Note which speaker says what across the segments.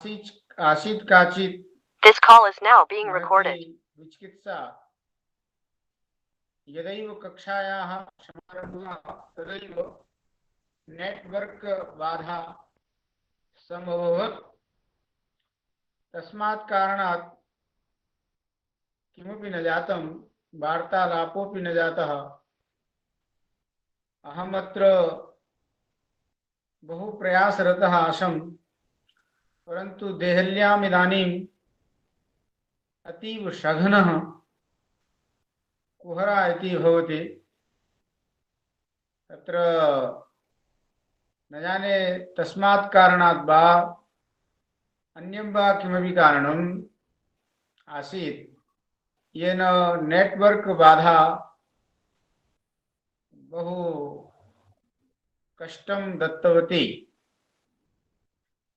Speaker 1: आसीत् काचित्
Speaker 2: This call is now being
Speaker 1: महती
Speaker 2: recorded.
Speaker 1: विचिकित्सा यदैव कक्षायाः समारम्भः तदैव नेटवर्क बाधा सम्भवत्। तस्मात् कारणात् किमपि न जातं, वार्तालापोऽपि न जातः। अहमत्र बहु प्रयासरतः आसम्, परन्तु देहल्याम् इदानीम् अतीव सघनः कुहरा इति भवति। तत्र न जाने तस्मात् कारणात् वा अन्यं वा किमपि कारणम् आसीत् येन नेटवर्क बाधा बहु कष्टं दत्तवती।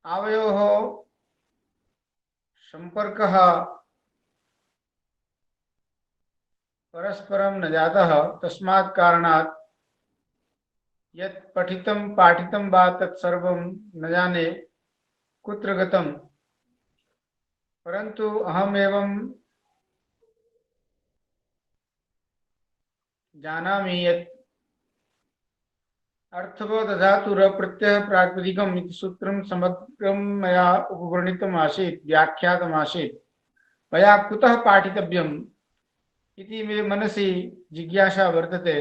Speaker 1: आवयोः सम्पर्कः परस्परं न जातः। तस्मात् कारणात् यत् पठितं पाठितं वा तत्सर्वं न जाने कुत्र गतं। परन्तु अहमेवं जानामि यत् अर्थवदधातुरप्रत्ययः प्रातिपदिकम् इति सूत्रं समग्रं मया उपवर्णितम् आसीत्, व्याख्यातम् आसीत्। मया कुतः पाठितव्यम् इति मे मनसि जिज्ञासा वर्तते।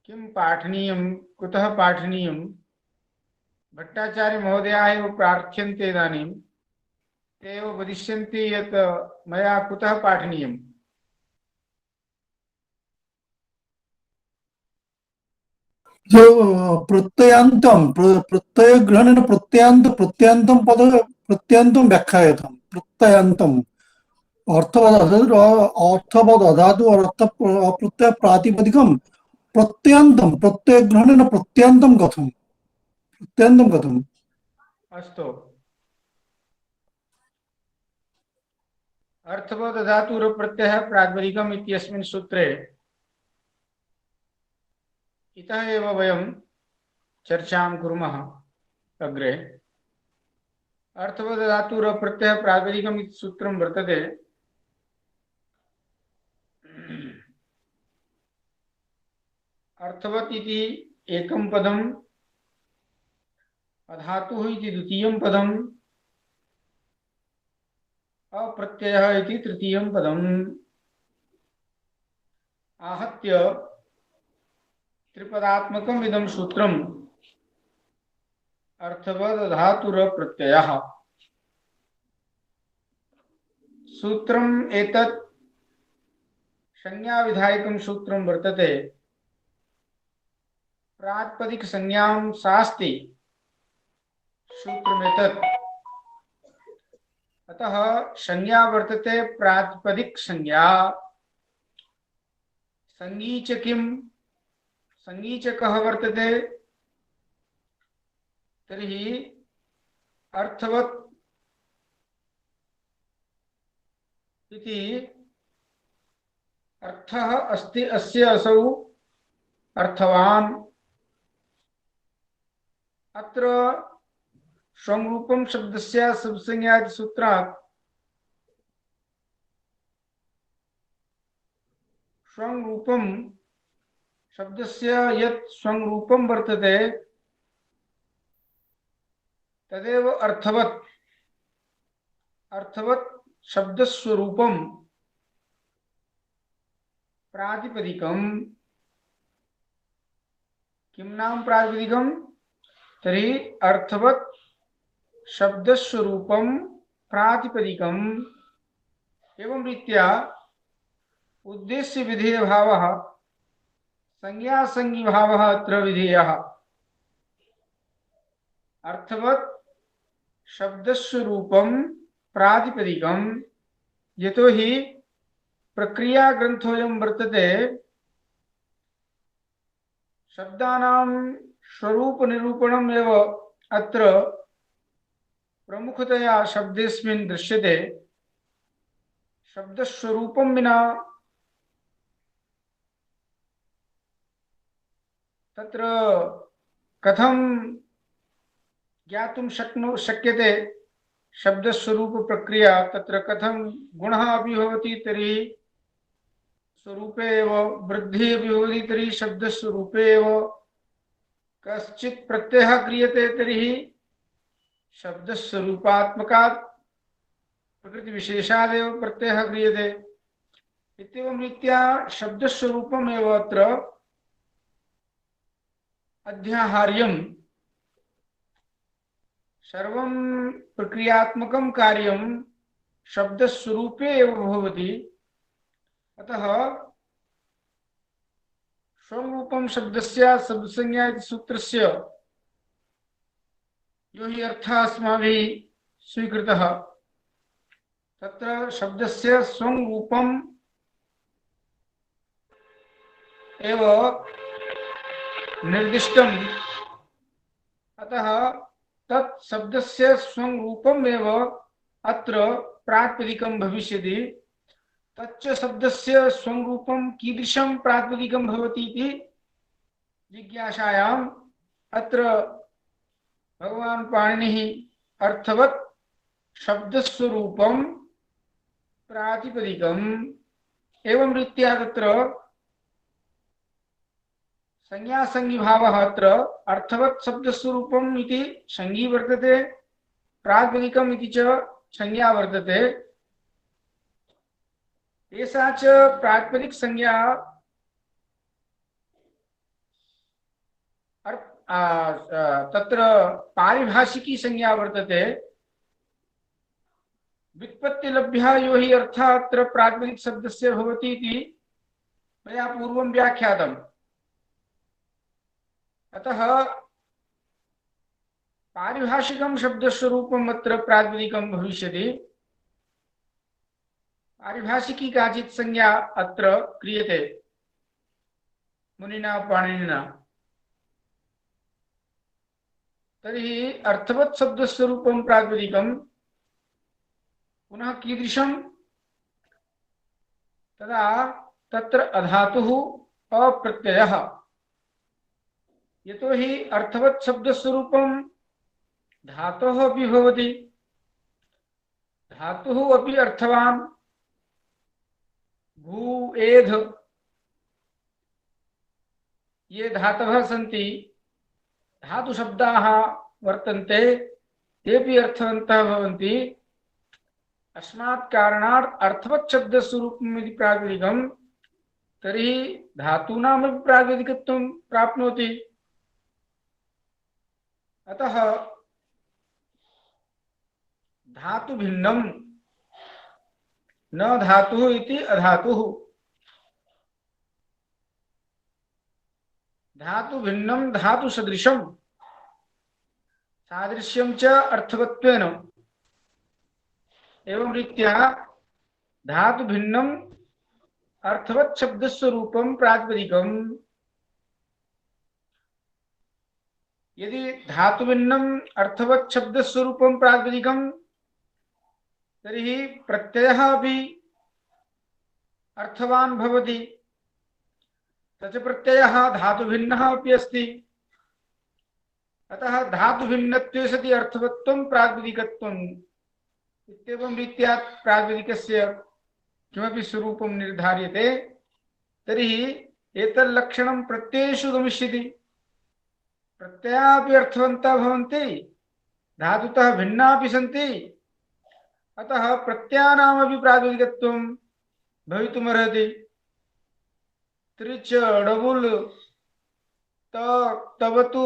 Speaker 1: किं पाठनीयं, कुतः पाठनीयं? भट्टाचार्य महोदयाः एव प्रार्थ्यन्ते इदानीं। ते एव वदिष्यन्ति यत् मया कुतः पाठनीयम्।
Speaker 3: जो प्रत्ययान्तं प्रत्ययग्रहणेन प्रत्ययान्तं पद प्रत्ययान्तं व्याख्यायताम्। प्रत्ययान्तम् अर्थवद अधातु प्रत्यय प्रातिपदिकं प्रत्ययान्तं प्रत्ययग्रहणेन प्रत्ययान्तं कथम्?
Speaker 1: अस्तु, अर्थवदधातुरप्रत्ययः प्रातिपदिकम् इत्यस्मिन् सूत्रे इतः एव वयं चर्चां कुर्मः अग्रे। अर्थवदधातुरप्रत्ययः प्रातिपदिकम् इति सूत्रं वर्तते। अर्थवत् इति एकं पदम्, अधातुः इति द्वितीयं पदम्, अप्रत्ययः इति तृतीयं पदम्। आहत्य त्रिपदात्मकम् इदं सूत्रम् अर्थवदधातुरप्रत्ययः। सूत्रम् एतत् संज्ञाविधायकं सूत्रं वर्तते। प्रातिपदिक संज्ञां शास्ति सूत्रमेतत्। अतः संज्ञा वर्तते प्रातिपदिक संज्ञा। संज्ञी च किं? संज्ञी च कः वर्तते? तर्हि अर्थवत् इति अर्थः अस्ति अस्य असौ अर्थवान्। अत्र स्वरूपं शब्दस्य संज्ञा इति सूत्रात् स्वरूपं शब्दस्य यत् स्वरूपं वर्तते तदेव अर्थवत्। अर्थवत् शब्दस्वरूपं प्रातिपदिकं। किं नाम प्रातिपदिकं? तर्हि अर्थवत् शब्दस्वरूपं प्रातिपदिकम्। एवं रीत्या उद्देश्य विधेय भावः, संज्ञा संज्ञी भावः अत्र विधेयः। अर्थवत् शब्दस्वरूपं प्रातिपदिकम्। यतोहि प्रक्रिया ग्रन्थोऽयं वर्तते शब्दानां स्वरूप निरूपणम् एव अत्र प्रमुखतया शब्देस्मिन् दृश्यते। शब्दस्वरूपं विना तत्र कथं ज्ञातुं शक्यते शब्दस्वरूप प्रक्रिया, तत्र कथं गुणः अपि भवति तर्हि स्वरूपे एव, वृद्धिः अपि भवति तर्हि शब्दस्वरूपे एव, कश्चित् प्रत्ययः क्रियते तर्हि शब्दस्वरूपात्मकात् प्रकृतिविशेषादेव प्रत्ययः क्रियते। इत्येवं रीत्या शब्दस्वरूपमेव अत्र अध्याहार्यं। सर्वं प्रक्रियात्मकं कार्यं शब्दस्वरूपे एव भवति। अतः स्वरूपं शब्दस्य शब्दसंज्ञा इति सूत्रस्य यो हि अर्थः अस्माभिः स्वीकृतः, तत्र शब्दस्य स्वं रूपम् एव निर्दिष्टम्। अतः तत् शब्दस्य स्वं रूपम् एव अत्र प्रातिपदिकं भविष्यति। तच्च शब्दस्य स्वं रूपं कीदृशं प्रातिपदिकं भवति इति जिज्ञासायाम् अत्र भगवान् पाणिनिः अर्थवत् शब्दस्वरूपं प्रातिपदिकम् एवं रीत्या तत्र संज्ञा संज्ञिभावः अत्र अर्थवत् शब्दस्वरूपम् इति संज्ञी वर्तते, प्रातिपदिकम् इति च संज्ञा वर्तते। एषा च प्रातिपदिक संज्ञा तत्र पारिभाषिकी संज्ञा वर्तते। व्युत्पत्तिलभ्यः यो हि अर्थः अत्र प्रातिपदिक शब्दस्य भवति इति मया पूर्वं व्याख्यातम्। अतः पारिभाषिकं शब्दस्वरूपम् अत्र प्रातिपदिकं भविष्यति। पारिभाषिकी काचित् संज्ञा अत्र क्रियते मुनिना पाणिनिना। तर्हि अर्थवत् शब्दस्वरूपं प्रातिपदिकं पुनः कीदृशं? तदा तत्र अधातुः अप्रत्ययः। यतो हि अर्थवत् शब्दस्वरूपं धातोः अपि भवति, धातुः अपि अर्थवान्। भू एध ये धातवः सन्ति, धातुशब्दाः वर्तन्ते, तेपि अर्थवन्तः भवन्ति। अस्मात् कारणात् अर्थवत् शब्दस्वरूपम् इति प्रातिपदिकं, तर्हि धातूनामपि प्रातिपदिकत्वं प्राप्नोति। अतः धातु भिन्नं न धातुः इति अधातुः, धातु भिन्नं धातु सदृशं, सादृश्यं च अर्थवत्वेन। एवं रीत्या धातु भिन्नं अर्थवत् शब्दस्वरूपं प्रातिपदिकम्। यदि धातु भिन्नं अर्थवत् शब्दस्वरूपं प्रातिपदिकं, तर्हि प्रत्ययः अपि अर्थवान् भवति। तच्च प्रत्ययः धातु भिन्नः अपि अस्ति। अतः धातु भिन्नत्वे सति अर्थवत्वं प्रातिपदिकत्वम् इत्येवं रीत्या प्रातिपदिकस्य किमपि स्वरूपं निर्धार्यते, तर्हि एतल्लक्षणं प्रत्ययेषु गमिष्यति। प्रत्ययाः अपि अर्थवन्तः भवन्ति, धातुतः भिन्नापि सन्ति। अतः प्रत्ययानामपि प्रातिपदिकत्वं भवितुमर्हति। त्रिच, डबुल, त, तवतु,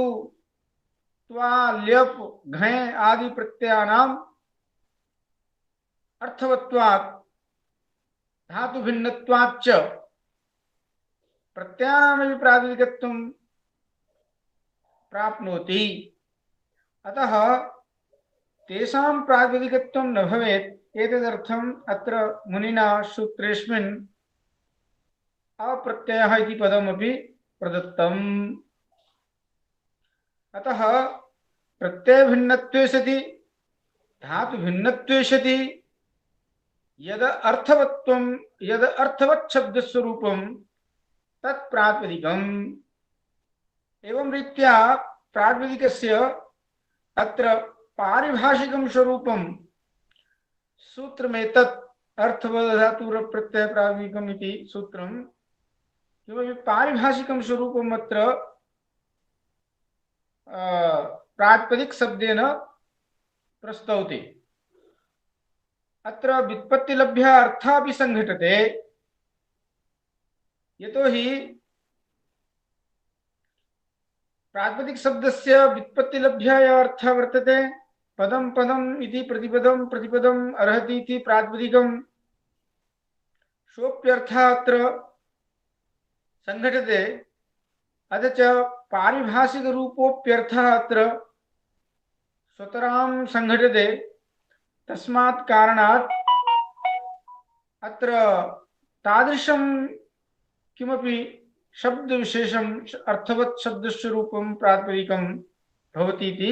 Speaker 1: त्वा, ल्यप, घञ आदि प्रत्ययानाम् अर्थवत्वात् धातु भिन्नत्वाच्च प्रत्ययानामपि प्रातिपदिकत्वं प्राप्नोति। अतः तेषां प्रातिपदिकत्वं न भवेत्। एतदर्थम् अत्र मुनिना सूत्रेऽस्मिन् अप्रत्ययः इति पदमपि प्रदत्तम्। अतः प्रत्ययभिन्नत्वे सति धातु भिन्नत्वे सति यद अर्थवत्वं, यद अर्थवत् शब्दस्वरूपं तत् प्रातिपदिकम्। एवं रीत्या प्रातिपदिकस्य अत्र पारिभाषिकं स्वरूपं सूत्रमेतत् अर्थवदधातुरप्रत्ययप्रातिपदिकम् इति सूत्रं किमपि पारिभाषिकं स्वरूपम् अत्र प्रातिपदिक शब्देन प्रस्तौति। अत्र व्युत्पत्तिलभ्य अर्थः अपि संघटते, यतोहि प्रातिपदिक शब्दस्य व्युत्पत्तिलभ्य अर्थः वर्तते पदं पदम् इति प्रतिपदं प्रतिपदम् अर्हति इति प्रातिपदिकं, सोऽप्यर्थः अत्र संघटते। अथ च पारिभाषिकरूपोऽप्यर्थः अत्र स्वतरां संघटते। तस्मात् कारणात् अत्र तादृशं किमपि शब्दविशेषम् अर्थवत् शब्दस्वरूपं प्रातिपदिकं भवति इति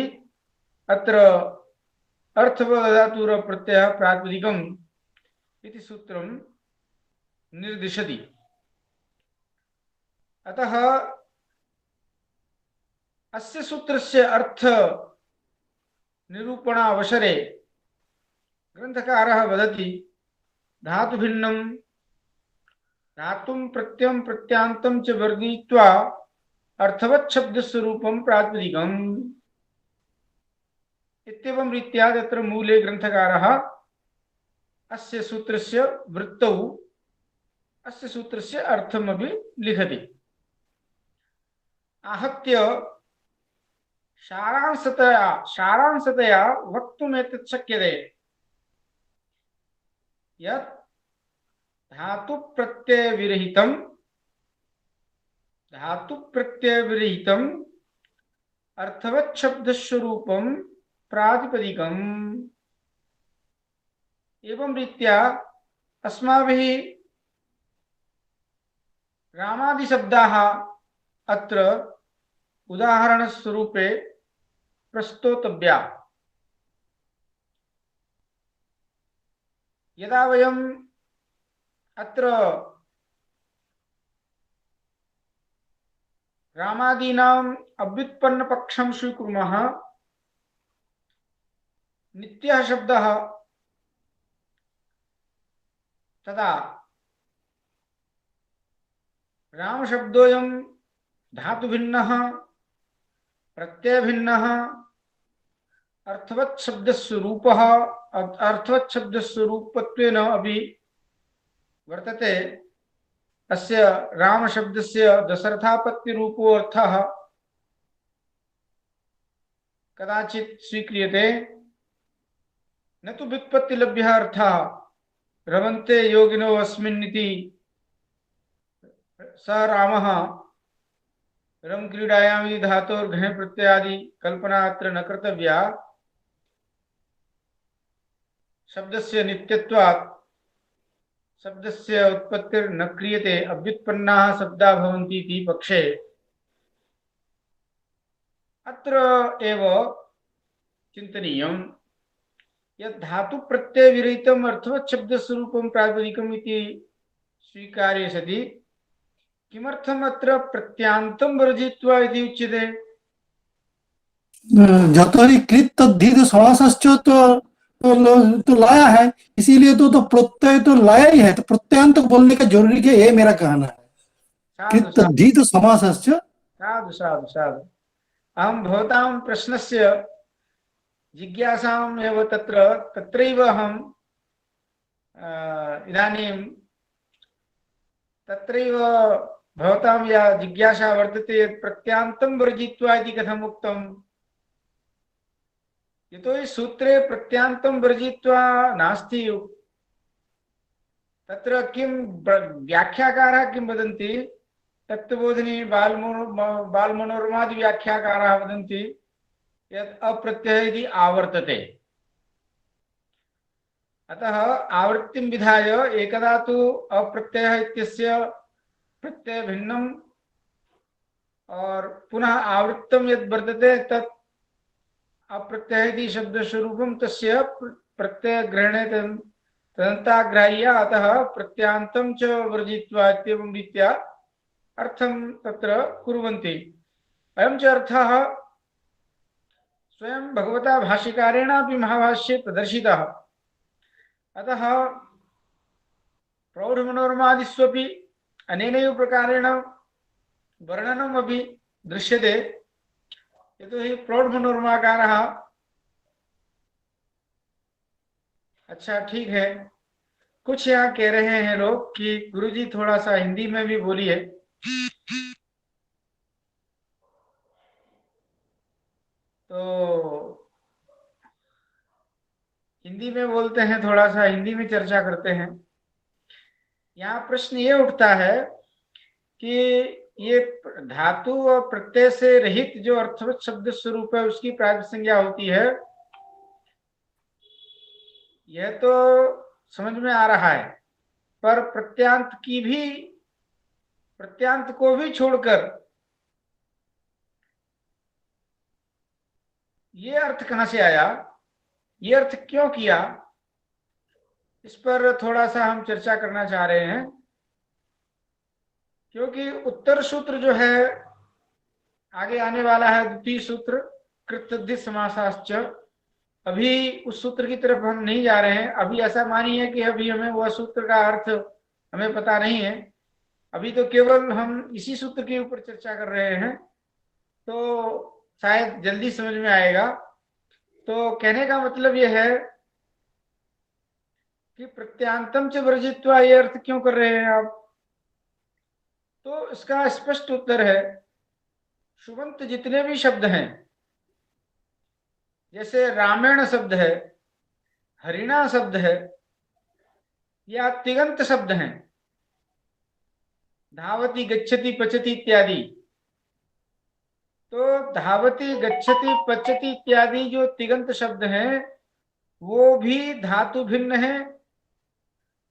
Speaker 1: अत्र अर्थवदधातुरप्रत्ययः प्रातिपदिकम् इति सूत्रं निर्दिशति। अतः अस्य सूत्रस्य अर्थ निरूपणावसरे ग्रंथकारः वदति धातुभिन्नं धातुं प्रत्ययं प्रत्यांतं च वर्गयित्वा अर्थवत् शब्दस्वरूपं प्रातिपदिकम् इत्येवं रीत्या तत्र मूले ग्रंथकारः अस्य सूत्रस्य वृत्तौ अस्य सूत्रस्य अर्थमपि लिखति। आहत्य सारांशतया वक्तुमेतत् शक्यते यत् धातुप्रत्ययविरहितम् अर्थवत् शब्दस्वरूपं प्रातिपदिकम्। एवं रीत्या अस्माभिः रामादिशब्दाः अत्र उदाहरणस्वरूपे प्रस्तोतव्या। यदा वयम् अत्र रामादीनाम् अव्युत्पन्नपक्षं स्वीकुर्मः, नित्यः शब्दः, तदा रामशब्दोऽयं धातुभिन्नः प्रत्ययभिन्नः अर्थवत् शब्दस्वरूपः अर्थवत् शब्दस्वरूपत्वेन अपि वर्तते। अस्य रामशब्दस्य दशरथापत्तिरूपो अर्थः कदाचित् स्वीक्रियते, न तु व्युत्पत्तिलभ्यः अर्थः रमन्ते योगिनो अस्मिन्निति स रामः रम क्रीडायां धातोर्घ्ने प्रत्ययादि कल्पना अत्र न कर्तव्या। शब्दस्य नित्यत्वात् शब्दस्य उत्पत्तिर्न क्रियते, अव्युत्पन्नाः शब्दाः भवन्ति इति पक्षे अत्र एव चिन्तनीयं यत् धातु प्रत्यय विरहितम् अर्थवत् शब्दस्वरूपं प्रातिपदिकम् इति स्वीकार्ये सति किमर्थम् अत्र प्रत्यांतं वर्जयित्वा इति उच्यते?
Speaker 3: जतोहि कृत तद्धित समासश्च तो लाया है, इसीलिए तो प्रत्यय तो लाया ही है, तो प्रत्यांत बोलने का जरूरी क्या, ये मेरा कहना है। कृत तद्धित समासश्च
Speaker 1: साधु साधु साधु। अहं भवतां प्रश्नस्य जिज्ञासाम् एव तत्रैव अहम् इदानीं तत्रैव भवतां या जिज्ञासा वर्तते यत् प्रत्यांतं वर्जयित्वा इति कथम् उक्तम्? यतोहि सूत्रे प्रत्यांतं वर्जयित्वा नास्ति। तत्र किं व्याख्याकारः किं वदन्ति? तत्त्वबोधिनी बालमनोरमादि व्याख्याकाराः वदन्ति यत् अप्रत्ययः इति आवर्तते। अतः आवृत्तिं विधाय एकदा तु अप्रत्ययः इत्यस्य प्रत्यय भिन्नम् और पुनः आवृत्तं यद् वर्तते तत् अप्रत्ययः इति शब्दस्वरूपं तस्य प्रत्ययग्रहणे तदन्ताग्राह्य, अतः प्रत्यांतं च वर्जयित्वा इत्येवं रीत्या अर्थं तत्र कुर्वन्ति। अयं च अर्थः स्वयं भगवता भाष्यकारेणापि महाभाष्ये प्रदर्शितः। अतः प्रौढमनोरमादिष्वपि अनेनैव प्रकारेण वर्णनमपि दृश्यते। यतोहि प्रौढमनोरमाकारः। अच्छा ठीक है, कुछ यहाँ कह रहे हैं लोग कि गुरुजी थोड़ा सा हिंदी में भी बोलिए। तो हिंदी में बोलते हैं, थोड़ा सा हिंदी में चर्चा करते हैं। यहाँ प्रश्न ये उठता है कि ये धातु और प्रत्यय से रहित जो अर्थवत शब्द स्वरूप है उसकी प्रातिपदिक संज्ञा होती है, यह तो समझ में आ रहा है, पर प्रत्यांत को भी छोड़कर ये अर्थ कहां से आया, ये अर्थ क्यों किया, इस पर थोड़ा सा हम चर्चा करना चाह रहे हैं। क्योंकि उत्तर सूत्र जो है आगे आने वाला है, द्वितीय सूत्र कृतद्धित समासाश्च, अभी उस सूत्र की तरफ हम नहीं जा रहे हैं। अभी ऐसा मानिए कि अभी हमें वह सूत्र का अर्थ हमें पता नहीं है, अभी तो केवल हम इसी सूत्र के ऊपर चर्चा कर रहे हैं, तो शायद जल्दी समझ में आएगा। तो कहने का मतलब यह है कि प्रत्यांतम च वर्जित्वा ये अर्थ क्यों कर रहे हैं आप, तो इसका स्पष्ट उत्तर है, शुभंत जितने भी शब्द हैं, जैसे रामेण शब्द है, हरिणा शब्द है, या तिगंत शब्द हैं, धावती गच्छति पचति इत्यादि, तो धावती गच्छति पचति इत्यादि जो तिगंत शब्द हैं वो भी धातु भिन्न है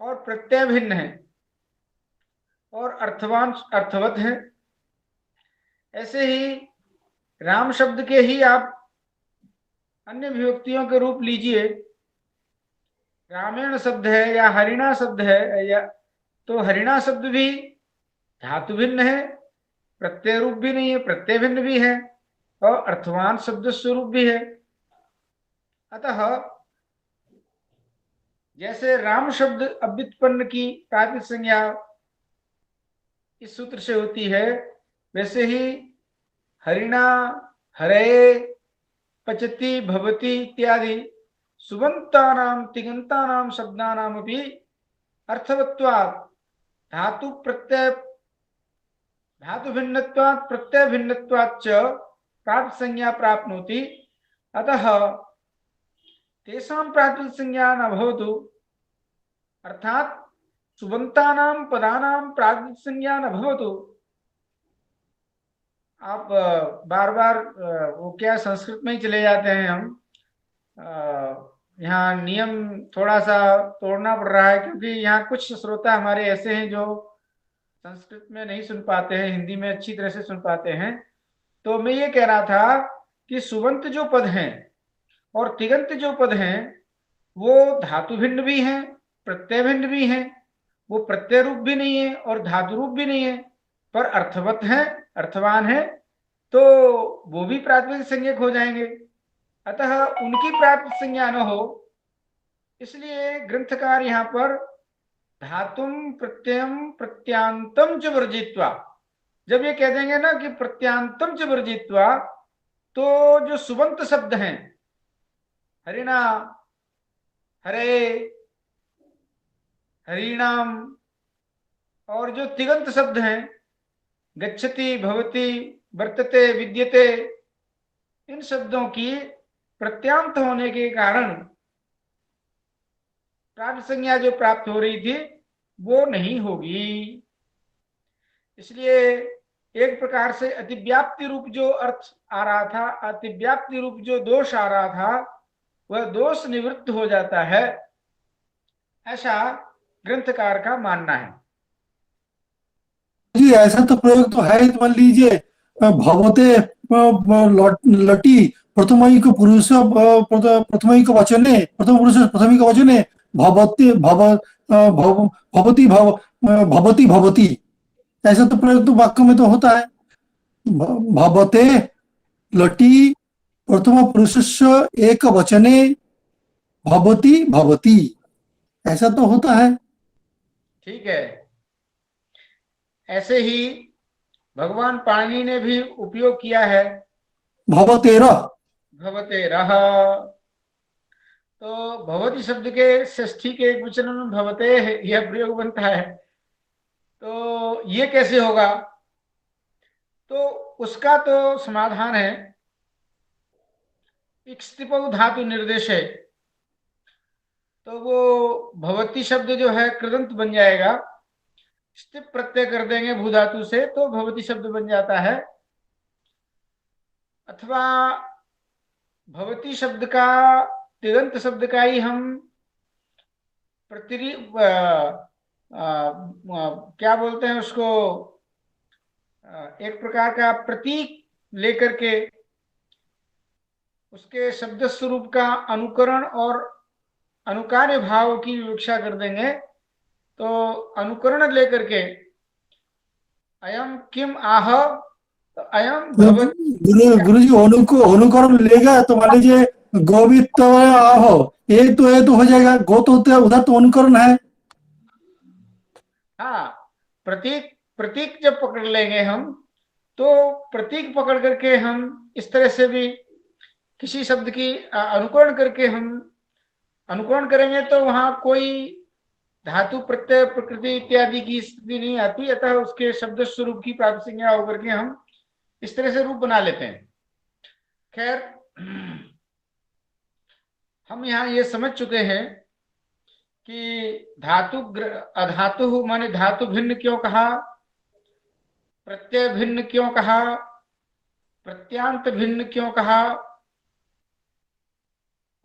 Speaker 1: और प्रत्यय भिन्न है और अर्थवत है। ऐसे ही राम शब्द के ही आप अन्य विभक्तियों के रूप लीजिए, रामेण शब्द है या हरिणा शब्द है, या तो हरिणा शब्द भी धातु भिन्न है, प्रत्यय रूप भी नहीं है, प्रत्यय भिन्न भी है और अर्थवान शब्द स्वरूप भी है। अतः जैसे राम शब्द अव्युत्पन्न की प्रातिपदिक संज्ञा इस सूत्र से होती है, वैसे ही हरिणा, हरे, पचति, भवति इत्यादि सुबंतानाम तिङन्तानाम शब्दानाम अपि अर्थवत्वात् धातु भिन्नत्वात् प्रत्यय भिन्नत्वात् च प्रातिपदिक संज्ञा प्राप्नोति। अतः तेषां प्रातिपदिक संज्ञा न भवतु, अर्थात सुबंतानां पदानां प्रातिपदिक संज्ञा न भवतु। आप बार बार वो क्या संस्कृत में ही चले जाते हैं, हम यहाँ नियम थोड़ा सा तोड़ना पड़ रहा है, क्योंकि यहाँ कुछ श्रोता हमारे ऐसे हैं जो संस्कृत में नहीं सुन पाते हैं, हिंदी में अच्छी तरह से सुन पाते हैं। तो मैं ये कह रहा था कि सुबंत जो पद हैं और तिगंत जो पद हैं वो धातु भिन्न भी हैं, प्रत्यय भिन्न भी हैं, वो प्रत्यय रूप भी नहीं है और धातु रूप भी नहीं है, पर अर्थवत है, अर्थवान है, तो वो भी प्रातिपदिक संज्ञक हो जाएंगे। अतः उनकी प्रातिपदिक संज्ञा न हो, इसलिए ग्रंथकार यहाँ पर धातुम प्रत्ययम प्रत्यांतम च वर्जित्वा, जब ये कह देंगे ना कि प्रत्यांतम च वर्जित्वा, तो जो सुबंत शब्द हैं, हरिणा, हरे, हरिणाम, और जो तिगंत शब्द हैं, गच्छति, भवति, वर्तते, विद्यते, इन शब्दों की प्रत्यांत होने के कारण प्रातिपदिक संज्ञा जो प्राप्त हो रही थी वो नहीं होगी। इसलिए एक प्रकार से अतिव्याप्ति रूप जो अर्थ आ रहा था, अतिव्याप्ति रूप जो दोष आ रहा था, वह दोष निवृत्त हो जाता है, ऐसा ग्रंथकार का मानना है।
Speaker 3: जी ऐसा तो प्रयोग तो है, मान लीजिए भवते लटी प्रथमैक पुरुष प्रथमैक वचने, प्रथम पुरुष प्रथमिक वचने भवति भवति भवति भवति, ऐसा तो प्रयोग तो वाक्य में तो होता है। भवते लटी प्रथम पुरुषस्य एक वचने भवति भवति, ऐसा तो होता है।
Speaker 1: ठीक है, ऐसे ही भगवान पाणिनि ने भी उपयोग किया है
Speaker 3: भवतेर,
Speaker 1: भवते रह। तो भवती शब्द के षष्ठी के एक वचन में भवते यह प्रयोग बनता है, तो ये कैसे होगा? तो उसका तो समाधान है, इक्स्तिपौ धातु निर्देश है, तो वो भवती शब्द जो है कृदंत बन जाएगा, स्तिप प्रत्यय कर देंगे भू धातु से तो भवती शब्द बन जाता है। अथवा भवती शब्द का, तिगंत शब्द का ही हम क्या बोलते हैं उसको, एक प्रकार का प्रतीक लेकर के उसके शब्द स्वरूप का अनुकरण और अनुकार्य भाव की विवक्षा कर देंगे। तो अनुकरण लेकर के अयम किम आह, तो अयम भवत,
Speaker 3: गुरु जी अनुकरण लेगा तो मान लीजिए गोवित आहो, एक तो ये तो हो जाएगा, गो तो होता है, उधर तो अनुकरण है।
Speaker 1: हाँ, प्रतीक प्रतीक जब पकड़ लेंगे हम, तो प्रतीक पकड़ करके हम इस तरह से भी किसी शब्द की अनुकरण करके हम अनुकरण करेंगे तो वहां कोई धातु प्रत्यय प्रकृति इत्यादि की स्थिति नहीं आती, अतः उसके शब्द स्वरूप की प्राप्त संज्ञा होकर के हम इस तरह से रूप बना लेते हैं। खैर, हम यहाँ ये समझ चुके हैं कि धातु अधातु माने धातु भिन्न क्यों कहा, प्रत्यय भिन्न क्यों कहा, प्रत्यांत भिन्न क्यों कहा,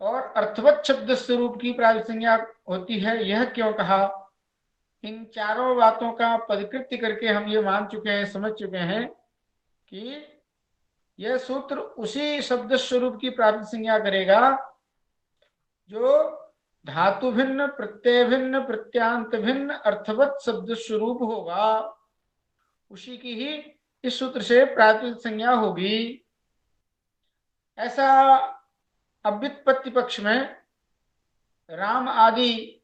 Speaker 1: और अर्थवत शब्द स्वरूप की प्राप्त संज्ञा होती है यह क्यों कहा। इन चारों बातों का पदकृत्य करके हम ये मान चुके हैं, समझ चुके हैं कि यह सूत्र उसी शब्द स्वरूप की प्राप्त संज्ञा करेगा जो धातु भिन्न, प्रत्यय भिन्न, प्रत्यांत भिन्न, अर्थवत शब्द स्वरूप होगा, उसी की ही इस सूत्र से प्राप्त संज्ञा होगी। ऐसा अव्युत्पत्ति पक्ष में राम आदि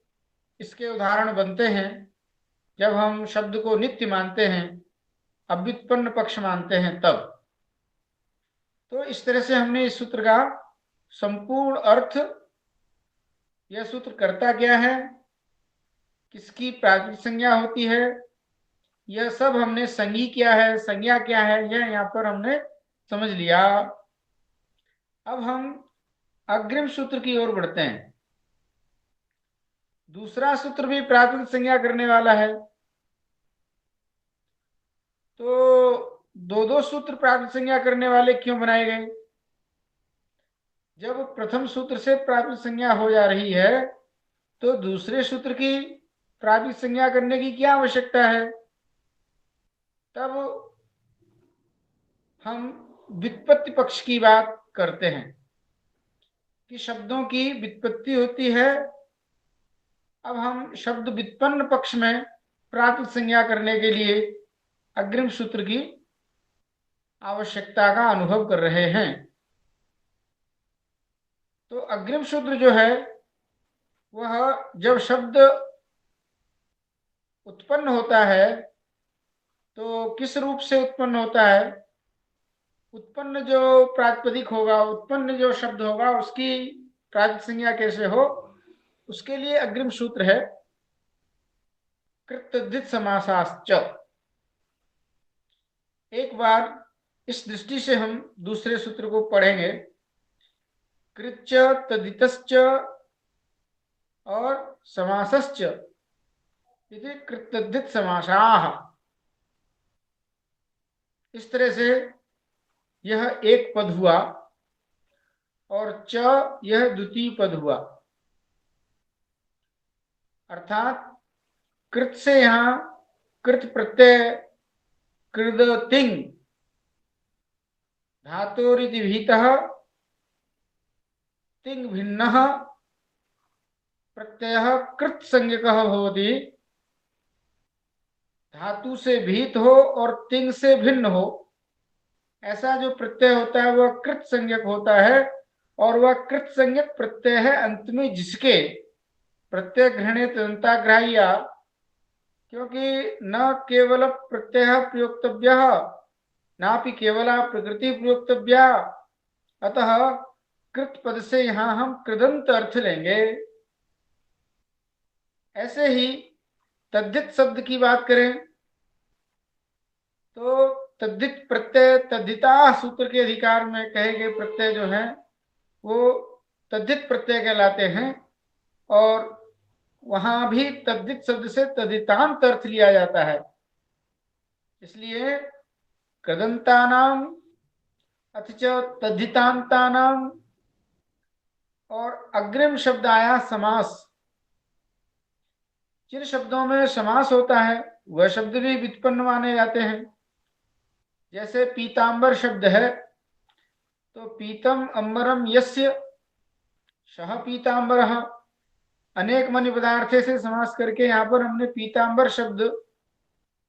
Speaker 1: इसके उदाहरण बनते हैं, जब हम शब्द को नित्य मानते हैं, अव्युत्पन्न पक्ष मानते हैं तब। तो इस तरह से हमने इस सूत्र का संपूर्ण अर्थ, यह सूत्र करता क्या है, किसकी प्राकृतिक संज्ञा होती है, यह सब हमने संज्ञा क्या है, संज्ञा क्या है, यह यहाँ पर हमने समझ लिया। अब हम अग्रिम सूत्र की ओर बढ़ते हैं। दूसरा सूत्र भी प्राकृतिक संज्ञा करने वाला है। तो दो दो सूत्र प्राकृतिक संज्ञा करने वाले क्यों बनाए गए? जब प्रथम सूत्र से प्राकृतिक संज्ञा हो जा रही है तो दूसरे सूत्र की प्राकृतिक संज्ञा करने की क्या आवश्यकता है? तब हम व्युत्पत्ति पक्ष की बात करते हैं कि शब्दों की व्युत्पत्ति होती है। अब हम शब्द व्युत्पन्न पक्ष में प्राकृतिक संज्ञा करने के लिए अग्रिम सूत्र की आवश्यकता का अनुभव कर रहे हैं। तो अग्रिम सूत्र जो है वह जब शब्द उत्पन्न होता है तो किस रूप से उत्पन्न होता है, उत्पन्न जो प्रातिपदिक होगा, उत्पन्न जो शब्द होगा उसकी प्रातिपदिक संज्ञा कैसे हो, उसके लिए अग्रिम सूत्र है कृतद्धित समासाश्च। एक बार इस दृष्टि से हम दूसरे सूत्र को पढ़ेंगे, कृच्च तदितश्च और समासश्च इति कृतद्धित समासाः। इस तरह से यह एक पद हुआ और च यह द्वितीय पद हुआ, अर्थात कृत से यहां कृत प्रत्यय कृद तिंग धातोरिति भीतः तिंग भिन्नः प्रत्ययः कृत संज्ञकः भवति। धातु से भीत हो और तिंग से भिन्न हो, ऐसा जो प्रत्यय होता है वह कृत संज्ञक होता है, और वह कृत संज्ञक प्रत्यय है अंत में जिसके प्रत्यय ग्रहणे तदंताग्राह्या, क्योंकि न केवल प्रत्यय प्रयोक्तव्य नापि केवला प्रकृति प्रयोक्तव्या, अतः कृत पद से यहां हम कृदंत अर्थ लेंगे। ऐसे ही तद्धित शब्द की बात करें तो तद्धित प्रत्यय तद्धिता सूत्र के अधिकार में कहे गए प्रत्यय जो हैं वो तद्धित प्रत्यय कहलाते हैं, और वहां भी तद्धित शब्द से तद्धितांत अर्थ लिया जाता है। इसलिए कृदंतानाम अथ च तद्धितांतानाम, और अग्रिम शब्द आया समास। जिन शब्दों में समास होता है वह शब्द भी व्युत्पन्न माने जाते हैं। जैसे पीतांबर शब्द है तो पीतम अंबरम यस्य सह पीतांबरः, अनेक मनि पदार्थे से समास करके यहाँ पर हमने पीतांबर शब्द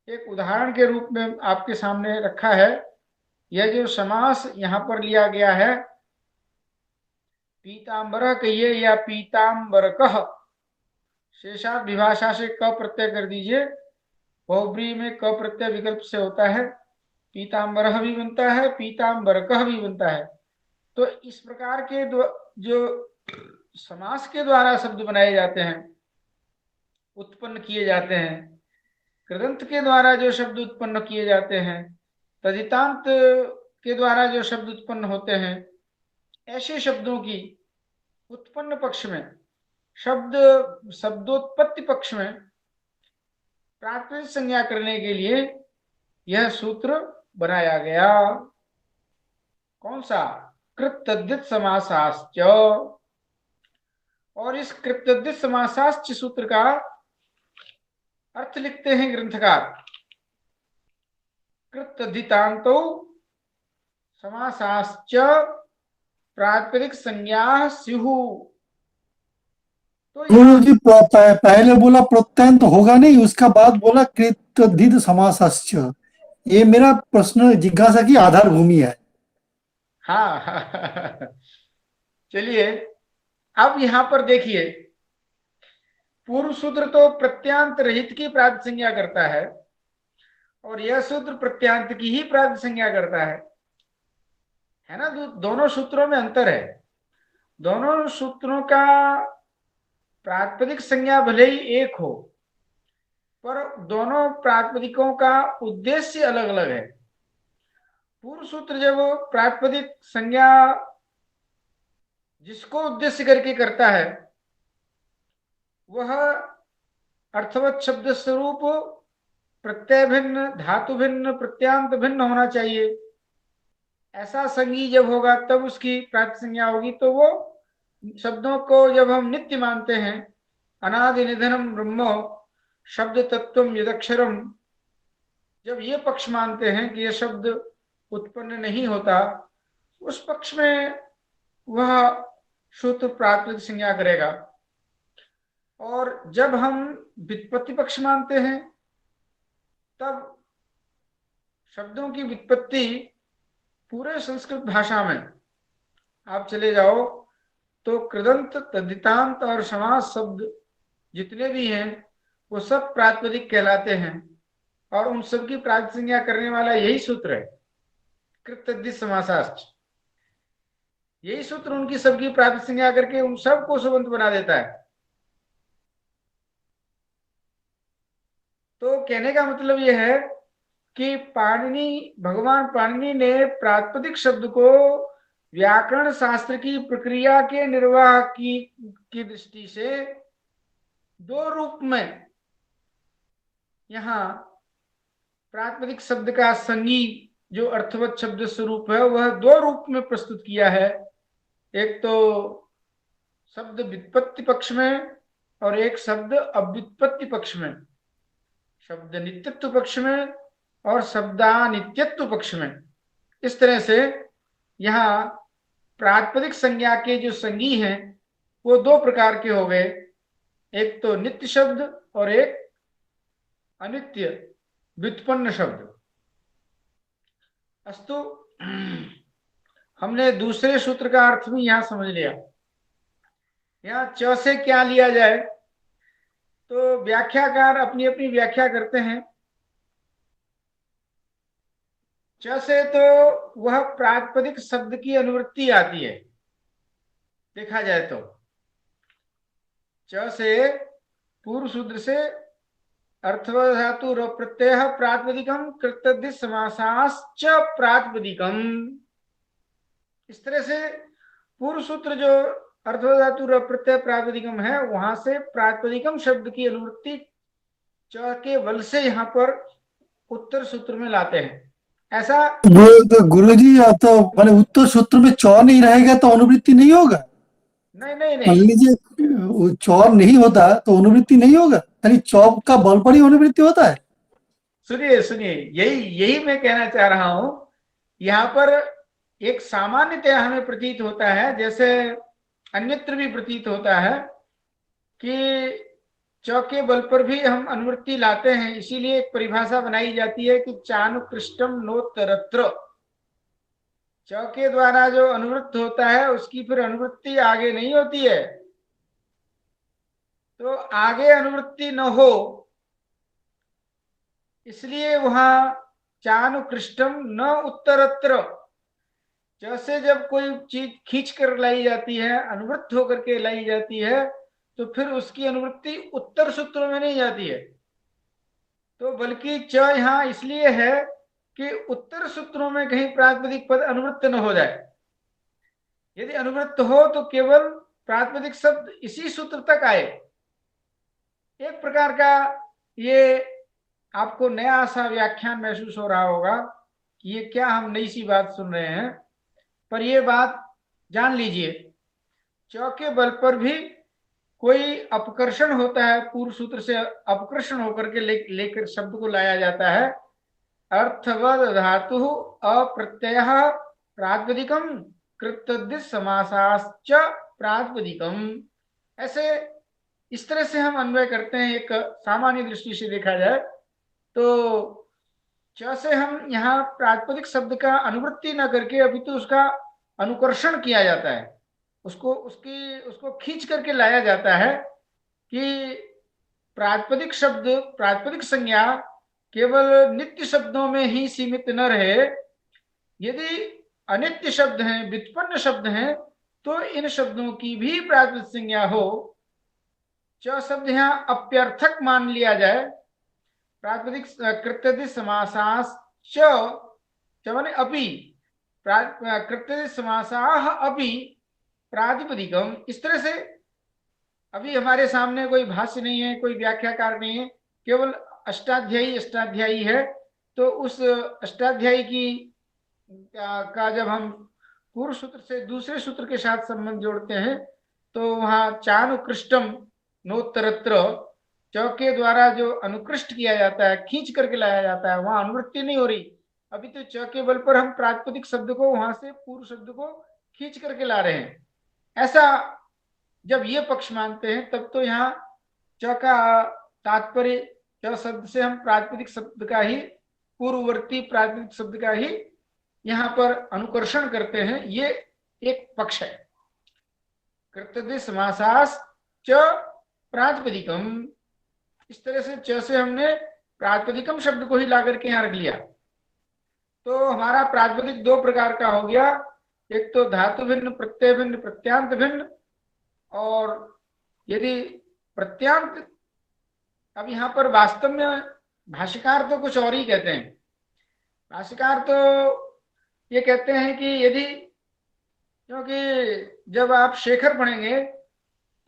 Speaker 1: एक उदाहरण के रूप में आपके सामने रखा है। यह जो समास यहाँ पर लिया गया है पीतांबर कहिए या पीतांबरकः, शेषार्थ विभाषा से क प्रत्यय कर दीजिए, बहुब्रीहि में क प्रत्यय विकल्प से होता है, पीतांबरः भी बनता है पीतांबरकः भी बनता है। तो इस प्रकार के जो समास के द्वारा शब्द बनाए जाते हैं, उत्पन्न किए जाते हैं, कृदंत के द्वारा जो शब्द उत्पन्न किए जाते हैं, तद्धितांत के द्वारा जो शब्द उत्पन्न होते हैं, ऐसे शब्दों की उत्पन्न पक्ष में शब्दोत्पत्ति पक्ष में प्राकृतिक संज्ञा करने के लिए यह सूत्र बनाया गया। कौन सा? कृत तद्धित समासाश्च। और इस कृत तद्धित समासाश्च सूत्र का अर्थ लिखते हैं ग्रंथकार, कृत तद्धितांतो समासाश्च प्रातिपदिक संज्ञा स्युः। तो
Speaker 3: गुरु जी पहले बोला प्रत्यंत होगा नहीं, उसका बाद बोला कृतधित समासश्च। ये मेरा प्रश्न जिज्ञासा की आधार भूमि है।
Speaker 1: हाँ चलिए अब यहां पर देखिए, पूर्व सूत्र तो प्रत्यांत रहित की प्राप्त संज्ञा करता है और यह सूत्र प्रत्यांत की ही प्राप्त संज्ञा करता है ना। दोनों सूत्रों में अंतर है। दोनों सूत्रों का प्रातिपदिक संज्ञा भले ही एक हो, पर दोनों प्रातिपदिकों का उद्देश्य अलग अलग है। पूर्व सूत्र जब प्रातिपदिक संज्ञा जिसको उद्देश्य करके करता है वह अर्थवत शब्द स्वरूप प्रत्यय भिन्न, धातु भिन्न, प्रत्यांत भिन्न होना चाहिए। ऐसा संज्ञी जब होगा तब उसकी प्रातिपदिक संज्ञा होगी। तो वो शब्दों को जब हम नित्य मानते हैं, अनादि निधनम ब्रह्म शब्द तत्वम यदक्षरम, जब ये पक्ष मानते हैं कि यह शब्द उत्पन्न नहीं होता, उस पक्ष में वह सूत्र प्रातिपदिक संज्ञा करेगा। और जब हम व्युत्पत्ति पक्ष मानते हैं तब शब्दों की व्युत्पत्ति पूरे संस्कृत भाषा में आप चले जाओ तो कृदंत, तद्धितांत और समास शब्द जितने भी हैं वो सब प्रातिपदिक कहलाते हैं, और उन सब की प्रातिपदिक संज्ञा करने वाला यही सूत्र है, कृत तद्धित समासाश्च। यही सूत्र उनकी सबकी प्रातिपदिक संज्ञा करके उन सबको सुबंत बना देता है। तो कहने का मतलब यह है कि भगवान पाणिनि ने प्रातिपदिक शब्द को व्याकरण शास्त्र की प्रक्रिया के निर्वाह की दृष्टि से दो रूप में यहाँ प्रातिपदिक शब्द का संज्ञी जो अर्थवत शब्द स्वरूप है वह दो रूप में प्रस्तुत किया है। एक तो शब्द व्युत्पत्ति पक्ष में और एक शब्द अव्युत्पत्ति पक्ष में, शब्द नित्यत्व पक्ष में और शब्दानित्यत्व पक्ष में। इस तरह से यहाँ प्रातिपदिक संज्ञा के जो संज्ञी हैं वो दो प्रकार के हो गए, एक तो नित्य शब्द और एक अनित्य व्युत्पन्न शब्द। अस्तु, हमने दूसरे सूत्र का अर्थ भी यहां समझ लिया। यहाँ च से क्या लिया जाए, तो व्याख्याकार अपनी अपनी व्याख्या करते हैं। च से तो वह प्रातिपदिक शब्द की अनुवृत्ति आती है, देखा जाए तो च से पूर्व सूत्र से अर्थवधातु र प्रत्यय प्रातिपदिकम कृतद्धित समासाश्च प्रातिपदिकम। इस तरह से पूर्व सूत्र जो अर्थवधातु र प्रत्यय प्रातिपदिकम है, वहां से प्रातिपदिकम शब्द की अनुवृत्ति च के बल से यहाँ पर उत्तर सूत्र में लाते हैं। ऐसा
Speaker 3: गुरु जी, या तो मैंने उत्तर सूत्र में चौ नहीं रहेगा तो अनुवृत्ति नहीं होगा।
Speaker 1: नहीं नहीं
Speaker 3: मान
Speaker 1: नहीं,
Speaker 3: लीजिए चौर नहीं होता तो अनुवृत्ति नहीं होगा, यानी चौक का बल पर ही अनुवृत्ति होता है।
Speaker 1: सुनिए सुनिए, यही यही मैं कहना चाह रहा हूं। यहाँ पर एक सामान्यतया हमें प्रतीत होता है, जैसे अन्यत्र भी प्रतीत होता है, कि चौके बल पर भी हम अनुवृत्ति लाते हैं। इसीलिए एक परिभाषा बनाई जाती है कि चानुकृष्टम नोत्तरत्र। चौके द्वारा जो अनुवृत्त होता है उसकी फिर अनुवृत्ति आगे नहीं होती है। तो आगे अनुवृत्ति न हो, इसलिए वहां चानुकृष्टम न उत्तरत्र। जैसे जब कोई चीज खींच कर लाई जाती है, अनुवृत्त होकर के लाई जाती है, तो फिर उसकी अनुवृत्ति उत्तर सूत्रों में नहीं जाती है। तो बल्कि च यहाँ इसलिए है कि उत्तर सूत्रों में कहीं प्रातिपदिक पद अनुवृत्त न हो जाए। यदि अनुवृत्त हो तो केवल प्रातिपदिक शब्द इसी सूत्र तक आए। एक प्रकार का ये आपको नया सा व्याख्यान महसूस हो रहा होगा कि ये क्या हम नई सी बात सुन रहे हैं, पर ये बात जान लीजिए। चौके बल पर भी कोई अपकर्षण होता है, पूर्व सूत्र से अपकर्षण होकर के लेकर शब्द को लाया जाता है। अर्थवद धातु अप्रत्यय प्रातिपदिकम कृतद्धित समासाश्च प्रातिपदिकम। ऐसे इस तरह से हम अन्वय करते हैं। एक सामान्य दृष्टि से देखा जाए तो च से हम यहाँ प्रातिपदिक शब्द का अनुवृत्ति न करके अभी तो उसका अनुकर्षण किया जाता है, उसको खींच करके लाया जाता है कि प्रातिपदिक शब्द, प्रातिपदिक संज्ञा केवल नित्य शब्दों में ही सीमित न रहे। यदि अनित्य शब्द हैं, व्युत्पन्न शब्द हैं, तो इन शब्दों की भी प्रातिपदिक संज्ञा हो। च शब्द यहाँ अप्यर्थक मान लिया जाए। प्रातिपदिक कृत्यधिक समासास च माने अपि, कृत्यधिक समासाः अपि प्रातिपदिकम। इस तरह से अभी हमारे सामने कोई भाष्य नहीं है, कोई व्याख्याकार नहीं है, केवल अष्टाध्यायी है। तो उस अष्टाध्यायी की का जब हम पूर्व सूत्र से दूसरे सूत्र के साथ संबंध जोड़ते हैं तो वहां चानुकृष्टम नोत्तरत्र, चौके द्वारा जो अनुकृष्ट किया जाता है, खींच करके लाया जाता है, वहां अनुवृत्ति नहीं हो रही। अभी तो चौके बल पर हम प्रातिपदिक शब्द को वहां से पूर्व शब्द को खींच करके ला रहे हैं। ऐसा जब ये पक्ष मानते हैं तब तो यहाँ च का तात्पर्य, च शब्द से हम प्रातिपदिक शब्द का ही, पूर्ववर्ती प्रातिपदिक शब्द का ही यहाँ पर अनुकर्षण करते हैं। ये एक पक्ष है। कृतद्धित समासास च प्रातिपदिकम। इस तरह से च से हमने प्रातिपदिकम शब्द को ही ला करके यहाँ रख लिया। तो हमारा प्रातिपदिक दो प्रकार का हो गया, एक तो धातु भिन्न, प्रत्यय भिन्न, प्रत्यांत भिन्न। और यदि प्रत्यांत, अब यहाँ पर वास्तव में भाष्यकार तो कुछ और ही कहते हैं। भाष्यकार तो ये कहते हैं कि यदि, क्योंकि जब आप शेखर पढ़ेंगे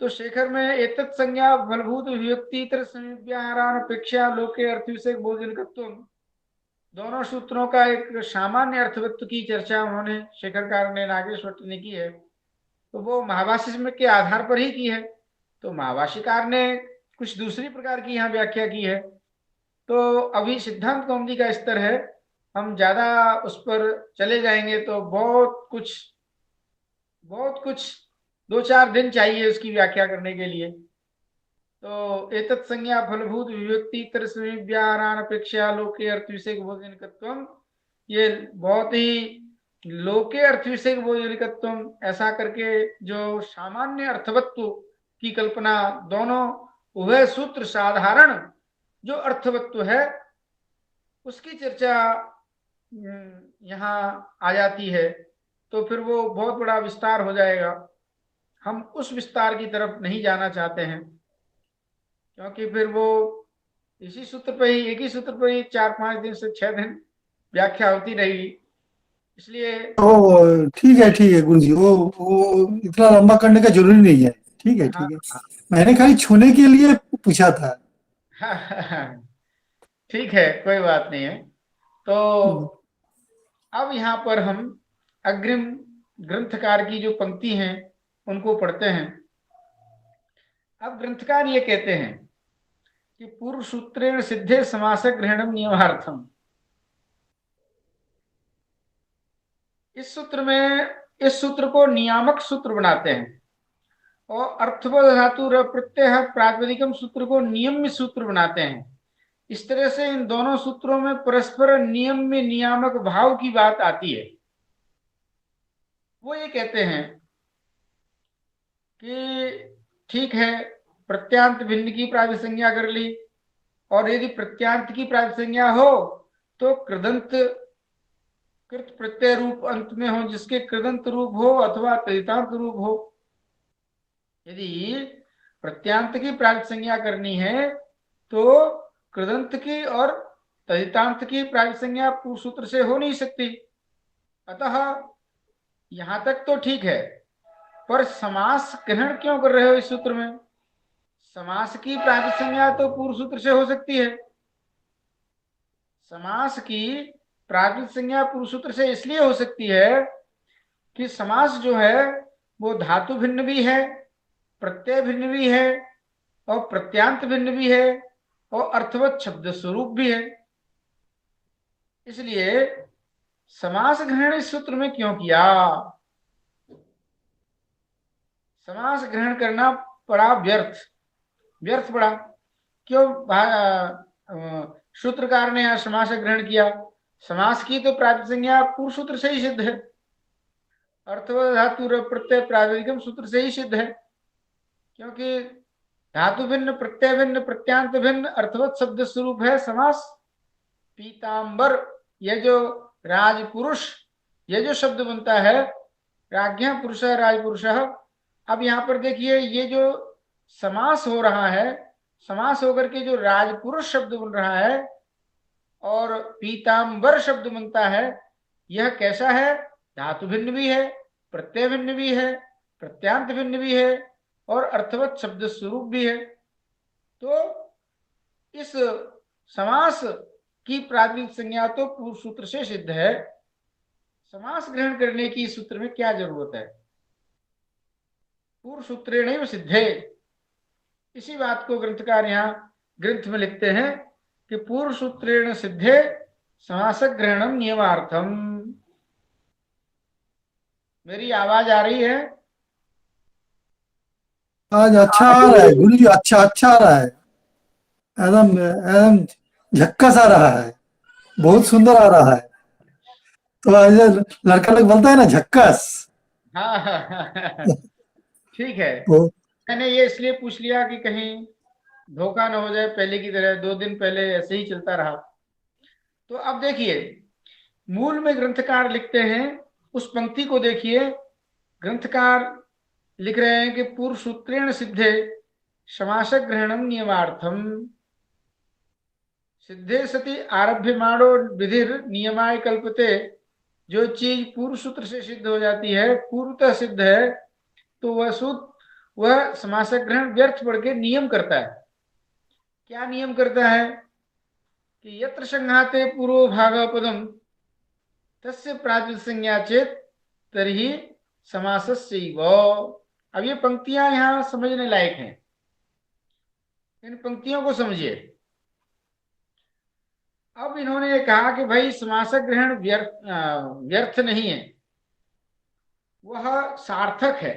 Speaker 1: तो शेखर में एतत् संज्ञा फलभूत विभक्ति इतर समीप्याहारान अपेक्षा लोके अर्थ विषय बोधनकत्व, दोनों सूत्रों का एक सामान्य अर्थवत्व की चर्चा उन्होंने, शेखरकार ने, नागेश भट्ट ने की है। तो वो महाभाष्य के आधार पर ही की है। तो महाभाष्यकार ने कुछ दूसरी प्रकार की यहाँ व्याख्या की है। तो अभी सिद्धांत कौमुदी का स्तर है, हम ज्यादा उस पर चले जाएंगे तो बहुत कुछ 2-4 दिन चाहिए उसकी व्याख्या करने के लिए। तो एतत् संज्ञा फलभूत विभक्ति इतर समीप्याहारान अपेक्षा लोके अर्थ विषय बोधनकत्वम, ये बहुत ही लोके अर्थ विषय बोधलिकत्व, ऐसा करके जो सामान्य अर्थवत्व की कल्पना, दोनों उभय सूत्र साधारण जो अर्थवत्व है उसकी चर्चा यहाँ आ जाती है, तो फिर वो बहुत बड़ा विस्तार हो जाएगा। हम उस विस्तार की तरफ नहीं जाना चाहते हैं, क्योंकि फिर वो इसी सूत्र पे ही, एक ही सूत्र पे ही 4-5 दिन से 6 दिन व्याख्या होती रहेगी, इसलिए।
Speaker 3: ओ ठीक है गुरु जी, वो इतना लंबा करने का जरूरी नहीं है। ठीक है,
Speaker 1: हाँ
Speaker 3: ठीक है, मैंने खाली छूने के लिए पूछा था।
Speaker 1: हाँ, ठीक है, कोई बात नहीं है। तो अब यहाँ पर हम अग्रिम ग्रंथकार की जो पंक्ति हैं उनको पढ़ते हैं। अब ग्रंथकार ये कहते हैं कि पूर्व सूत्रेण सिद्धे समास ग्रहणम नियमार्थम। इस सूत्र में, इस सूत्र को नियामक सूत्र बनाते हैं, और अर्थवद धातु प्रत्यय प्रातिपदिकम सूत्र को नियम्य सूत्र बनाते हैं। इस तरह से इन दोनों सूत्रों में परस्पर नियम में नियामक भाव की बात आती है। वो ये कहते हैं कि ठीक है, प्रत्यांत भिन्न की प्रातिसंज्ञा कर ली, और यदि प्रत्यांत की प्रातिसंज्ञा हो तो कृदंत कृत प्रत्यय रूप अंत में हो, जिसके कृदंत रूप हो अथवा तदितांत रूप हो। यदि प्रत्यांत की प्रातिसंज्ञा करनी है तो कृदंत की और तदितांत की प्रातिसंज्ञा पूर्व सूत्र से हो नहीं सकती। अतः यहां तक तो ठीक है, पर समास ग्रहण क्यों कर रहे हो इस सूत्र में? समास की प्रातिसंज्ञा तो पूर्व सूत्र से हो सकती है। समास की प्रातिसंज्ञा पूर्व सूत्र से इसलिए हो सकती है कि समास जो है वो धातु भिन्न भी है, प्रत्यय भिन्न भी है, और प्रत्यांत भिन्न भी है, और अर्थवत शब्द स्वरूप भी है। इसलिए समास ग्रहण इस सूत्र में क्यों किया? समास ग्रहण करना पड़ा व्यर्थ, व्यर्थ पड़ा क्यों? सूत्रकार ने यहां समास ग्रहण किया। समास की तो प्रातिसंज्ञा पूर्व सूत्र से ही सिद्ध है, अर्थवत धातु प्रत्यय प्रातिपदिकम सूत्र से ही सिद्ध है, क्योंकि धातु भिन्न, प्रत्यय भिन्न, प्रत्यांत भिन्न, अर्थवत शब्द स्वरूप है समास। पीतांबर, यह जो राजपुरुष, यह जो शब्द बनता है, राज्ञ पुरुष राजपुरुष। अब यहां पर देखिए, ये जो समास हो रहा है, समास होकर के जो राजपुरुष शब्द बन रहा है और पीतांबर शब्द बनता है, यह कैसा है? धातु भिन्न भी है, प्रत्यय भिन्न भी है, प्रत्यांत भिन्न भी है, और अर्थवत शब्द स्वरूप भी है। तो इस समास की प्रातिनिधिक संज्ञा तो पूर्व सूत्र से सिद्ध है, समास ग्रहण करने की इस सूत्र में क्या जरूरत है? पूर्व सूत्रेण सिद्धे। इसी बात को ग्रंथकार यहाँ ग्रंथ में लिखते हैं कि पूर्व सूत्रेण सिद्धे समास ग्रहणम नियमार्थम। मेरी आवाज आ रही है?
Speaker 3: आज अच्छा आ रहा है गुरु जी, अच्छा आ रहा है, एकदम एकदम झक्कस आ रहा है, बहुत सुंदर आ रहा है। तो ऐसे लड़का लोग बोलता है ना, झक्कस।
Speaker 1: हाँ ठीक है,
Speaker 3: वो
Speaker 1: मैंने ये इसलिए पूछ लिया कि कहीं धोखा न हो जाए, पहले की तरह 2 दिन पहले ऐसे ही चलता रहा। तो अब देखिए, मूल में ग्रंथकार लिखते हैं, उस पंक्ति को देखिए। ग्रंथकार लिख रहे हैं कि पूर्व सूत्रेण सिद्धे समास ग्रहणम नियमार्थम। सिद्धे सति आरभ्यमाणो विधिर नियमाय कल्पते। जो चीज पूर्व सूत्र से सिद्ध हो जाती है, पूर्वतः सिद्ध है, तो वह सूत्र, वह समास ग्रहण व्यर्थ पढ़ के नियम करता है। क्या नियम करता है? कि यत्र संघाते पूर्व भाग पदम तस्य प्रातिसंज्ञा चेत तर्हि समासस्यैव। अब ये पंक्तियां यहां समझने लायक हैं, इन पंक्तियों को समझिए। अब इन्होंने कहा कि भाई समास ग्रहण व्यर्थ नहीं है, वह सार्थक है।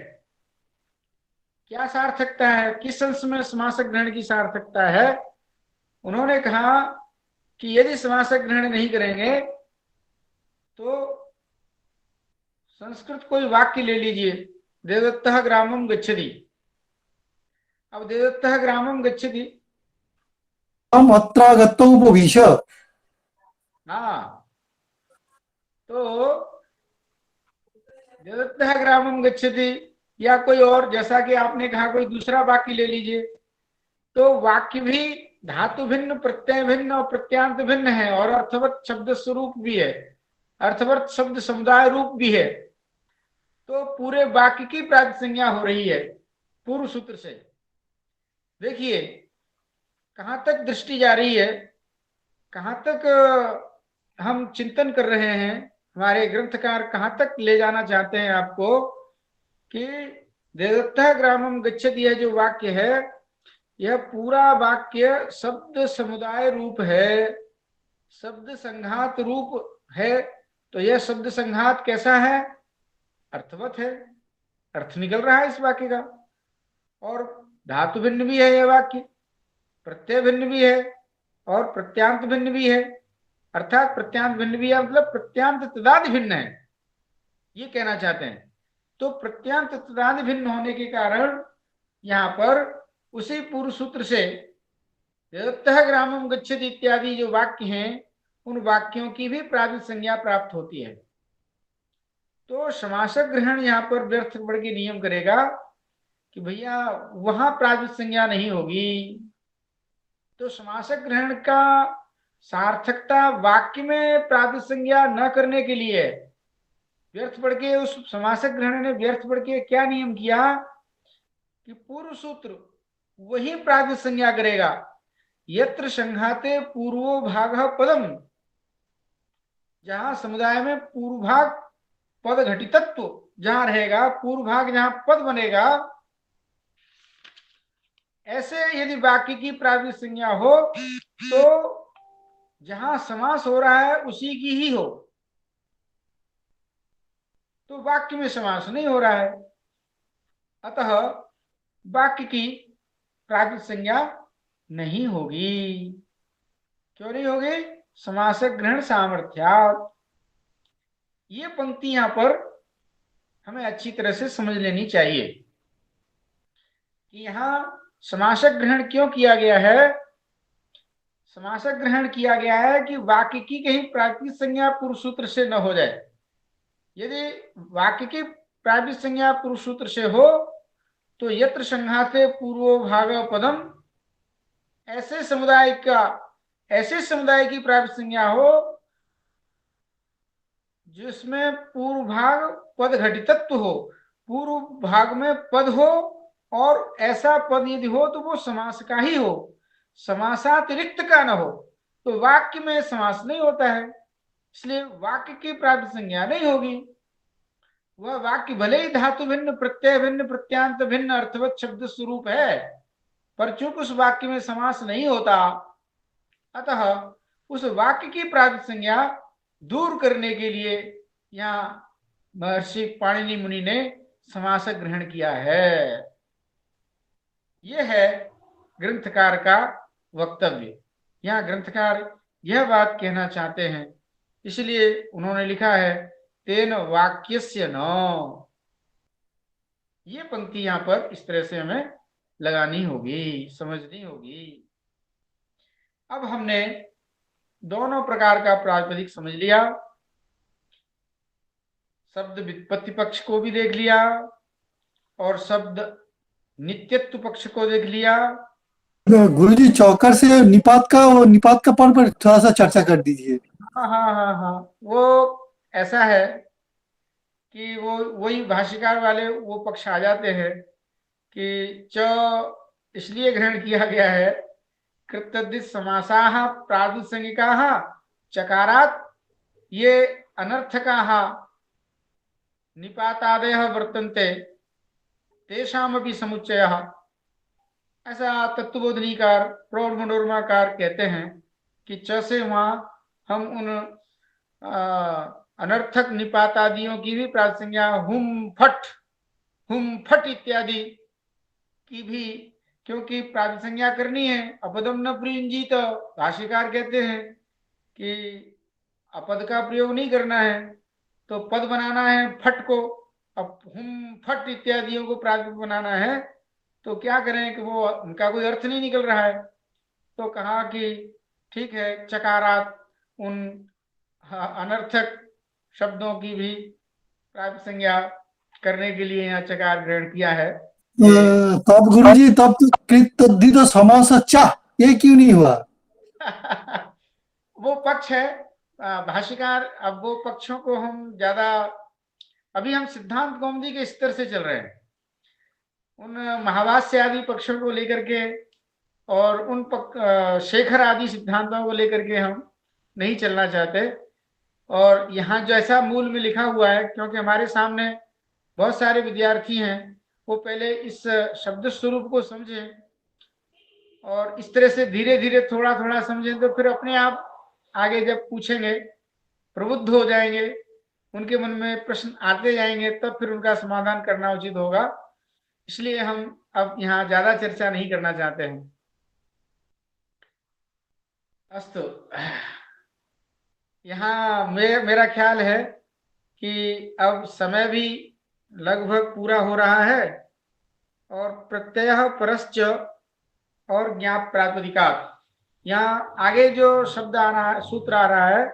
Speaker 1: क्या सार्थकता है? किस अंश में समास ग्रहण की सार्थकता है? उन्होंने कहा कि यदि समास ग्रहण नहीं करेंगे तो संस्कृत कोई वाक्य ले लीजिए, देवदत्तः ग्रामं गच्छति। अब देवदत्तः ग्रामं गच्छति,
Speaker 3: हम अत्र गत्वा उपविश।
Speaker 1: हाँ, तो देवदत्तः ग्रामं गच्छति, या कोई और, जैसा कि आपने कहा कोई दूसरा वाक्य ले लीजिए, तो वाक्य भी धातु भिन्न, प्रत्यय भिन्न और प्रत्यांत भिन्न है, और अर्थवत शब्द स्वरूप भी है, अर्थवत शब्द समुदाय रूप भी है। तो पूरे वाक्य की प्रातिसंज्ञा हो रही है पूर्व सूत्र से। देखिए कहां तक दृष्टि जा रही है, कहां तक हम चिंतन कर रहे हैं, हमारे ग्रंथकार कहां तक ले जाना चाहते हैं आपको, कि देवदत्तः ग्रामम गच्छति यह जो वाक्य है, यह पूरा वाक्य शब्द समुदाय रूप है, शब्द संघात रूप है। तो यह शब्द संघात कैसा है? अर्थवत है, अर्थ निकल रहा है इस वाक्य का, और धातु भिन्न भी है यह वाक्य, प्रत्यय भिन्न भी है और प्रत्यांत भिन्न भी है। अर्थात प्रत्यांत भिन्न भी है मतलब प्रत्यांत तदादि भिन्न है, ये कहना चाहते हैं। तो प्रत्यांत तदादि भिन्न होने के कारण यहाँ पर उसी पूर्व सूत्र से देवदत्तः ग्रामं गच्छति इत्यादि जो वाक्य हैं, उन वाक्यों की भी प्रातिपदिक संज्ञा प्राप्त होती है। तो समासक ग्रहण यहाँ पर व्यर्थ बढ़ के नियम करेगा कि भैया वहां प्रातिपदिक संज्ञा नहीं होगी। तो समासक ग्रहण का सार्थकता वाक्य में प्रातिपदिक संज्ञा न करने के लिए व्यर्थ बढ़ के, उस समासक ग्रहण ने व्यर्थ बढ़ के क्या नियम किया कि पूर्व सूत्र वही प्रातिपदिक संज्ञा करेगा, यत्र संघाते पूर्वो भाग पदम, जहां समुदाय में पूर्व भाग पद घटितत्व जहां रहेगा, पूर्व भाग जहां पद बनेगा, ऐसे यदि वाक्य की प्रातिपदिक संज्ञा हो तो जहां समास हो रहा है उसी की ही हो, तो वाक्य में समास नहीं हो रहा है, अतः वाक्य की प्रातिपदिक संज्ञा नहीं होगी। क्यों नहीं होगी? समासक ग्रहण सामर्थ्यात्। ये पंक्ति यहां पर हमें अच्छी तरह से समझ लेनी चाहिए कि यहां समासक ग्रहण क्यों किया गया है। समासक ग्रहण किया गया है कि वाक्य की कहीं प्रातिपदिक संज्ञा पूर्व सूत्र से न हो जाए। यदि वाक्य की प्रातिपदिक संज्ञा पूर्व सूत्र से हो तो यत्र संघाते पूर्वो भाग पदम, ऐसे समुदाय की प्रातिपदिक संज्ञा हो जिसमें पूर्व भाग पद घटितत्व हो, पूर्व भाग में पद हो, और ऐसा पद यदि हो तो वो समास का ही हो, समासातिरिक्त का न हो, तो वाक्य में समास नहीं होता है, इसलिए वाक्य की प्रातिपदिक संज्ञा नहीं होगी। वह वाक्य भले ही धातु भिन्न, प्रत्यय भिन्न, प्रत्यांत भिन्न, अर्थवत शब्द स्वरूप है, पर चूंकि उस वाक्य में समास नहीं होता, अतः उस वाक्य की प्रातिपदिक संज्ञा दूर करने के लिए यहाँ महर्षि पाणिनि मुनि ने समासक ग्रहण किया है। यह है ग्रंथकार का वक्तव्य। यहाँ ग्रंथकार यह बात कहना चाहते हैं, इसलिए उन्होंने लिखा है तेन वाक्यस्य न। ये पंक्ति यहाँ पर इस तरह से हमें लगानी होगी, समझनी होगी। अब हमने दोनों प्रकार का प्रातिपदिक समझ लिया, शब्द व्युत्पत्ति पक्ष को भी देख लिया और शब्द नित्यत्व पक्ष को देख लिया।
Speaker 3: गुरुजी चौकर से निपात का पढ़ पर थोड़ा सा चर्चा कर दीजिए।
Speaker 1: हाँ हाँ हाँ हाँ, वो ऐसा है कि वो वही भाष्यकार वाले वो पक्ष आ जाते हैं कि च इसलिए ग्रहण किया गया है कृतद्धित समासाः प्रातिपदिक संज्ञकाः चकारात् ये अनर्थकाः निपातादयः वर्तन्ते तेषामपि समुच्चयः। ऐसा तत्वबोधनीकार प्रौढ़ मनोरमाकार कहते हैं कि च से वहां हम उन अनर्थक निपातादियों की भी प्रातिपदिक संज्ञा हुम फट इत्यादि की भी, क्योंकि प्रातिपदिक संज्ञा करनी है, अपदम न प्रयुंजीत, भाष्यकार कहते हैं कि अपद का प्रयोग नहीं करना है, तो पद बनाना है फट को, अब हुम फट इत्यादियों को प्रातिपदिक बनाना है, तो क्या करें कि वो उनका कोई अर्थ नहीं निकल रहा है। तो कहा कि ठीक है, चकारात, उन अनर्थक शब्दों की भी प्रातिपदिक संज्ञा करने के लिए यहाँ चकार ग्रहण किया है।
Speaker 3: तब गुरुजी, तब तो कृत तद्धित समास चा, ये क्यों नहीं हुआ?
Speaker 1: वो पक्ष है भाष्यकार। अब वो पक्षों को हम ज्यादा, अभी हम सिद्धांत कौमुदी के स्तर से चल रहे हैं, उन महावास्य आदि पक्षों को लेकर के और उन शेखर आदि सिद्धांतों को लेकर के हम नहीं चलना चाहते। और यहाँ जो ऐसा मूल में लिखा हुआ है, क्योंकि हमारे सामने बहुत सारे विद्यार्थी हैं, वो पहले इस शब्द स्वरूप को समझें और इस तरह से धीरे धीरे थोड़ा थोड़ा समझें, तो फिर अपने आप आगे जब पूछेंगे प्रबुद्ध हो जाएंगे, उनके मन में प्रश्न आते जाएंगे, तब फिर उनका समाधान करना उचित होगा। इसलिए हम अब यहाँ ज्यादा चर्चा नहीं करना चाहते हैं। अस्तु, यहाँ मेरा ख्याल है कि अब समय भी लगभग पूरा हो रहा है और प्रत्यय परश्च और ज्ञाप प्रातिपदिकात्, यहाँ आगे जो शब्द आ रहा है, सूत्र आ रहा है,